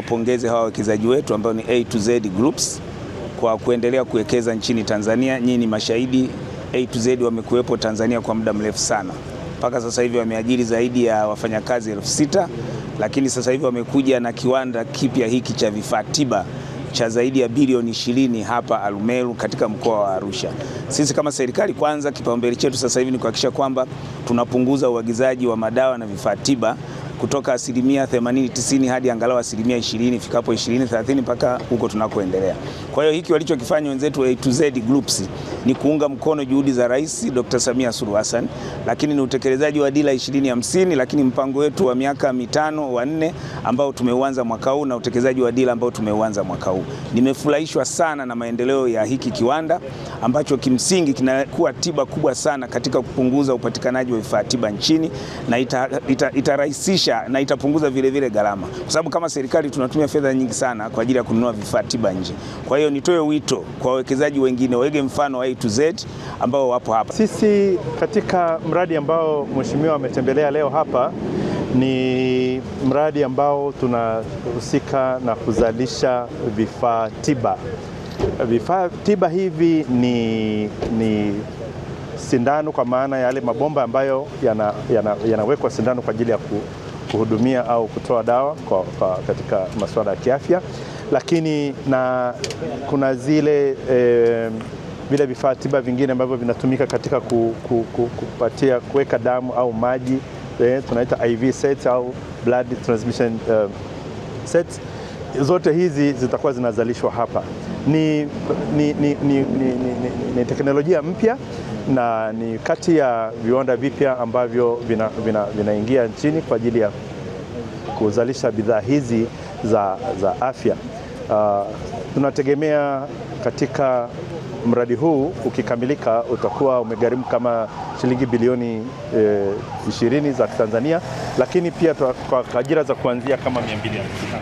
Wapongeze hawa wawekezaji wetu ambao ni A to Z Groups kwa kuendelea kuwekeza nchini Tanzania. Nyinyi ni mashahidi, A to Z wamekuwepo Tanzania kwa muda mrefu sana. Mpaka sasa hivi wameajiri zaidi ya wafanyakazi 6,000, lakini sasa hivi wamekuja na kiwanda kipya hiki cha vifaa tiba cha zaidi ya bilioni 20 hapa Arumeru katika mkoa wa Arusha. Sisi kama serikali, kwanza kipaumbele chetu sasa hivi ni kuhakikisha kwamba tunapunguza uagizaji wa madawa na vifaa tiba kutoka 80-90 hadi angalau 20% ifikapo 20-30 mpaka huko tunakoendelea. Kwa hiyo hiki walichokifanya wenzetu A to Z Groups ni kuunga mkono juhudi za Rais Dr. Samia Suluhu Hassan, lakini ni utekelezaji wa dira 2050, lakini mpango wetu wa miaka 5 wa 4 ambao tumeuanza mwaka huu na utekelezaji wa dira ambao tumeuanza mwaka huu. Nimefurahishwa sana na maendeleo ya hiki kiwanda ambacho kimsingi kinakuwa tiba kubwa sana katika kupunguza upatikanaji wa vifaa tiba nchini, na itarahisisha na itapunguza vile gharama, kwa sababu kama serikali tunatumia fedha nyingi sana kwa ajili ya kununua vifaa tiba nje. Kwa hiyo nitoe wito kwa wawekezaji wengine waige mfano wa A to Z ambao wapo hapa. Sisi katika mradi ambao mheshimiwa ametembelea leo hapa ni mradi ambao tunahusika na kuzalisha vifaa tiba. Vifaa tiba hivi ni sindano, kwa maana ya yale mabomba ambayo yanawekwa sindano kwa ajili ya kuhudumia au kutoa dawa katika masuala ya kiafya, lakini na kuna zile vile vifaa tiba vingine ambavyo vinatumika katika kupatia kuweka damu au maji, tunaita IV sets au blood transmission sets. Zote hizi zitakuwa zinazalishwa hapa. Ni teknolojia mpya na ni kati ya viwanda vipya ambavyo vinaingia nchini kwa ajili ya kuzalisha bidhaa hizi za afya. Tunategemea katika mradi huu ukikamilika utakuwa umegharimu kama shilingi bilioni 20 za Tanzania, lakini pia kwa ajira za kuanzia kama 250.